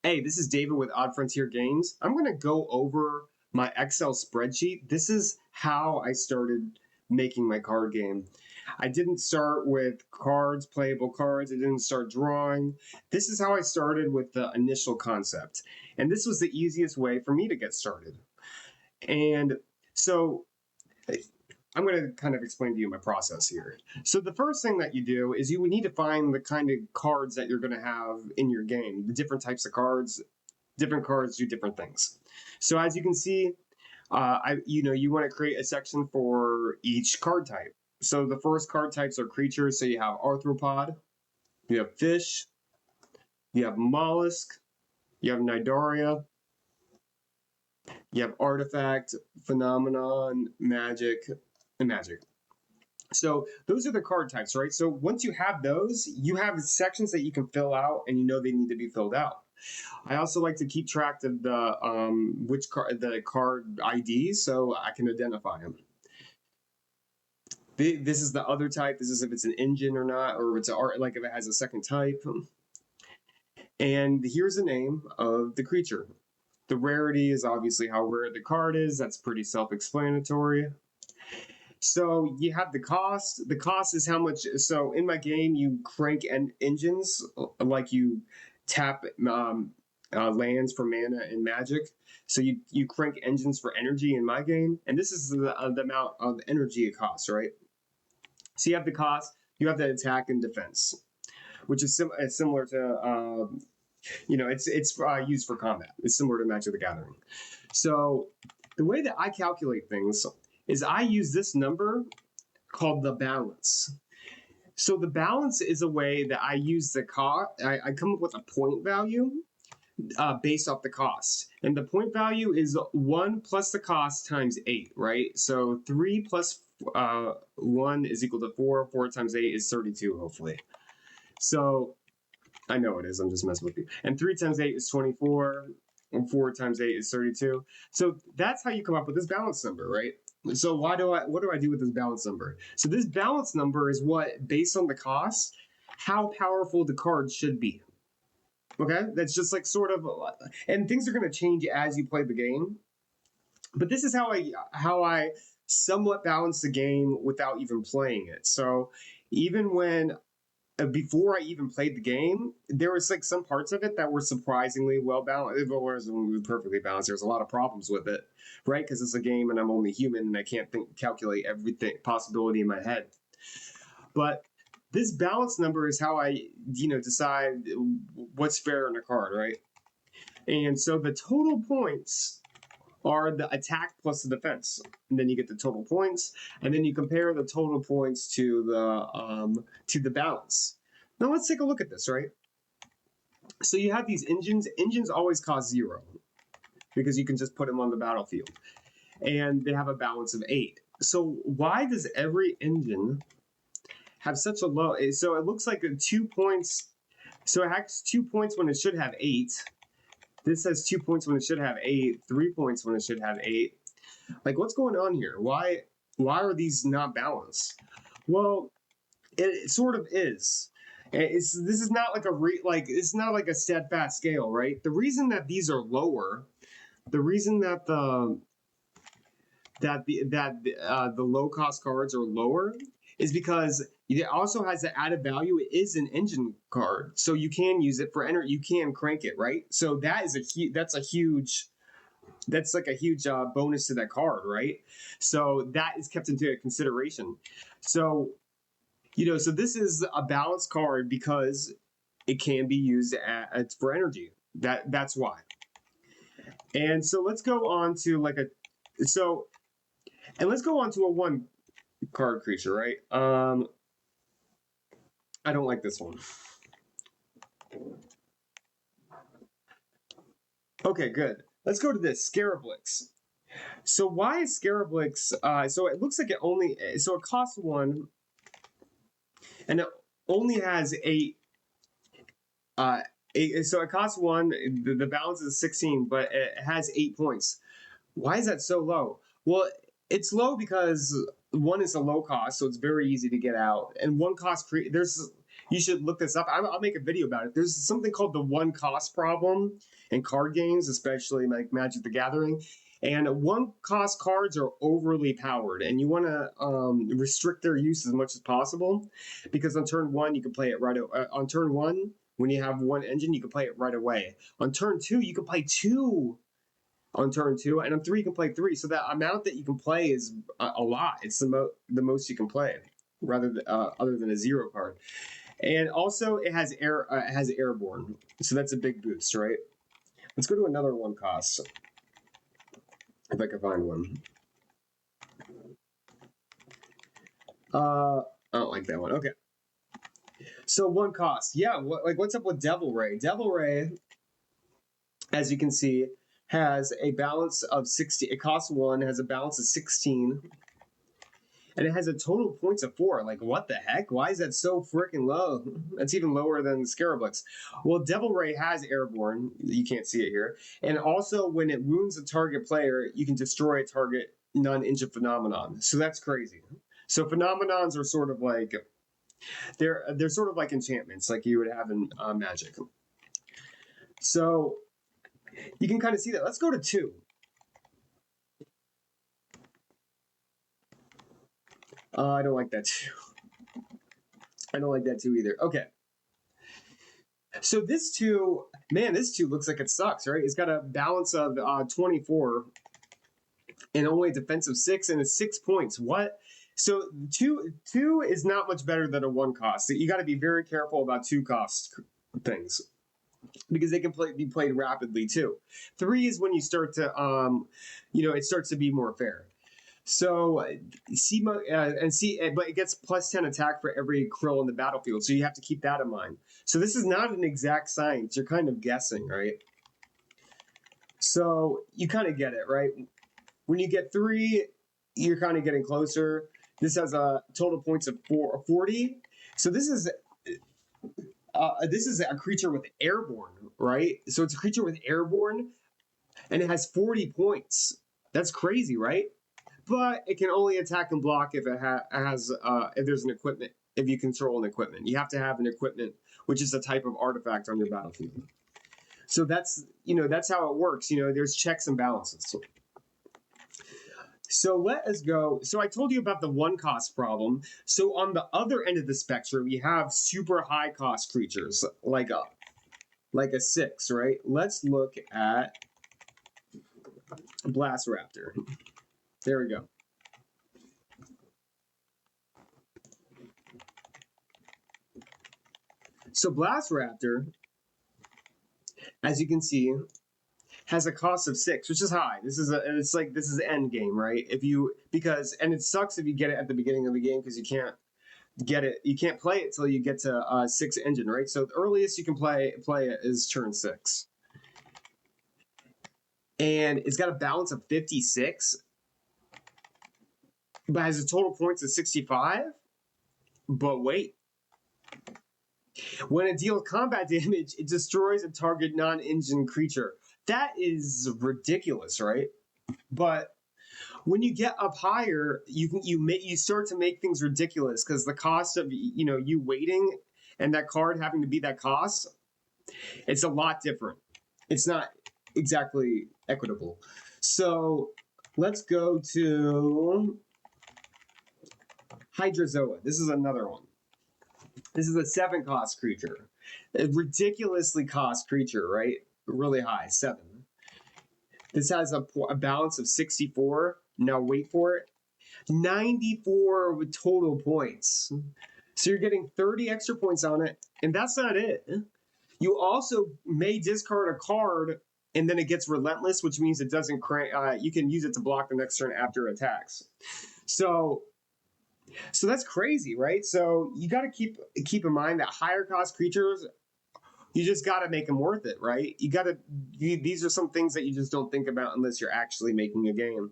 Hey, this is David with Odd Frontier Games. I'm going to go over my Excel spreadsheet. This is how I started making my card game. I didn't start with cards, playable cards. I didn't start drawing. This is how I started with the initial concept. And this was the easiest way for me to get started. And so I'm going to kind of explain to you my process here. So the first thing that you do is you would need to find the kind of cards that you're going to have in your game, the different types of cards. Different cards do different things. So as you can see, you want to create a section for each card type. So the first card types are creatures. So you have arthropod, you have fish, you have mollusk, you have Nidaria, you have artifact, phenomenon, magic, and magic. So those are the card types, right? So once you have those, you have sections that you can fill out, and you know they need to be filled out. I also like to keep track of the card IDs so I can identify them. This is the other type. This is if it's an engine or not, or if it's art, like if it has a second type. And here's the name of the creature. The rarity is obviously how rare the card is. That's pretty self-explanatory. So you have the cost. The cost is how much. So in my game, you crank engines like you tap lands for mana and magic. So you crank engines for energy in my game, and this is the amount of energy it costs, right? So you have the cost, you have the attack and defense, which is similar to it's used for combat. It's similar to Magic the Gathering. So the way that I calculate things is I use this number called the balance. So the balance is a way that I use the cost. I come up with a point value based off the cost. And the point value is 1 plus the cost times 8, right? So 3 plus 1 is equal to 4. 4 times 8 is 32, hopefully. So I know it is. I'm just messing with you. And 3 times 8 is 24. And 4 times 8 is 32. So that's how you come up with this balance number, right? So what do I do with this balance number? So this balance number is what, based on the cost, how powerful the card should be. Okay, that's just like sort of, and things are going to change as you play the game. But this is how I somewhat balance the game without even playing it. So even when before I even played the game, there was like some parts of it that were surprisingly well balanced. It wasn't perfectly balanced. There's a lot of problems with it, right? Because it's a game and I'm only human and I can't calculate everything possibility in my head. But this balance number is how I, decide what's fair in a card, right? And so the total points are the attack plus the defense, and then you get the total points, and then you compare the total points to the balance. Now let's take a look at this, right? So you have these engines. Engines always cost 0 because you can just put them on the battlefield, and they have a balance of 8. So why does every engine have such a low? So it looks like 2 points. So it has 2 points when it should have 8. This has 2 points when it should have 8, 3 points when it should have 8. Like, what's going on here? Why are these not balanced? Well, it sort of is. This is not like it's not like a steadfast scale, right? The reason that these are lower, the reason that the low cost cards are lower is because it also has the added value. It is an engine card, so you can use it for energy. You can crank it, right? So that's a huge bonus to that card, right? So that is kept into consideration. So so this is a balanced card because it can be used for energy. That's why. And so let's go on to let's go on to a 1 card creature, right? I don't like this one. Okay, good. Let's go to this Scarablix. So why is Scarablix? So it looks like it costs 1, and it only has 8. So it costs 1. The balance is 16, but it has 8 points. Why is that so low? Well, it's low because 1 is a low cost, so it's very easy to get out. And 1 cost You should look this up. I'll make a video about it. There's something called the one cost problem in card games, especially like Magic the Gathering. And one cost cards are overly powered, and you want to restrict their use as much as possible, because on turn one you can play it right. On turn one, when you have one engine, you can play it right away. On turn two, you can play two. On turn two, and on three, you can play three. So that amount that you can play is a lot. It's the most you can play, rather than, other than a zero card. And also, it has airborne, so that's a big boost, right? Let's go to another one cost. If I can find one. I don't like that one. Okay. So one cost. Yeah, what's up with Devil Ray? Devil Ray, as you can see, has a balance of 60. It costs 1, has a balance of 16. And it has a total points of 4. Like, what the heck? Why is that so freaking low? That's even lower than Scarabux. Well, Devil Ray has airborne. You can't see it here. And also, when it wounds a target player, you can destroy a target non-engine phenomenon. So that's crazy. So phenomenons are sort of like, they're sort of like enchantments, like you would have in Magic. So you can kind of see that. Let's go to 2. I don't like that too. I don't like that too either. Okay. So this 2, man, this 2 looks like it sucks, right? It's got a balance of 24 and only a defensive 6, and it's 6 points. What? So two is not much better than a 1 cost. So you got to be very careful about 2 cost things, because they can be played rapidly too. 3 is when you start to, it starts to be more fair. So but it gets plus 10 attack for every krill in the battlefield. So you have to keep that in mind. So this is not an exact science. You're kind of guessing, right? So you kind of get it, right? When you get 3, you're kind of getting closer. This has a total points of 40. So this is a creature with airborne, right? So it's a creature with airborne, and it has 40 points. That's crazy, right? But it can only attack and block if it has if there's an equipment. If you control an equipment, you have to have an equipment, which is a type of artifact on your battlefield. So that's how it works. There's checks and balances. So let us go. So I told you about the 1 cost problem. So on the other end of the spectrum, we have super high cost creatures like a 6, right? Let's look at Blast Raptor. There we go. So Blast Raptor, as you can see, has a cost of 6, which is high. This is end game, right? And it sucks if you get it at the beginning of the game, because you can't get it. You can't play it till you get to 6 engine, right? So the earliest you can play it is turn 6, and it's got a balance of 56. But has a total points of 65. But wait. When it deals combat damage, it destroys a target non-engine creature. That is ridiculous, right? But when you get up higher, you start to make things ridiculous, because the cost of you waiting and that card having to be that cost, it's a lot different. It's not exactly equitable. So let's go to Hydrozoa. This is another one. This is a 7 cost creature. A ridiculously cost creature, right? Really high, 7. This has a balance of 64. Now wait for it. 94 with total points. So you're getting 30 extra points on it, and that's not it. You also may discard a card, and then it gets relentless, which means it doesn't crank. You can use it to block the next turn after it attacks. So that's crazy, right? So you got to keep in mind that higher cost creatures, you just got to make them worth it, right? These are some things that you just don't think about unless you're actually making a game.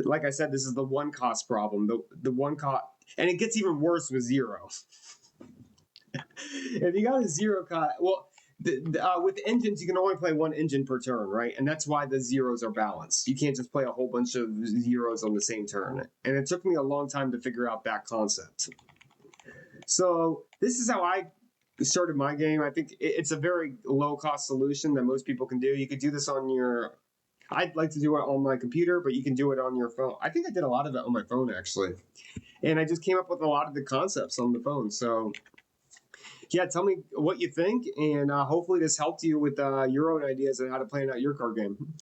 Like I said, this is the 1 cost problem. The 1 cost, and it gets even worse with 0. If you got a 0 cost, well, with engines, you can only play 1 engine per turn, right? And that's why the zeros are balanced. You can't just play a whole bunch of zeros on the same turn. And it took me a long time to figure out that concept. So this is how I started my game. I think it's a very low cost solution that most people can do. You could do this on your. I'd like to do it on my computer, but you can do it on your phone. I think I did a lot of it on my phone actually, and I just came up with a lot of the concepts on the phone. So yeah, tell me what you think, and hopefully this helped you with your own ideas on how to plan out your card game.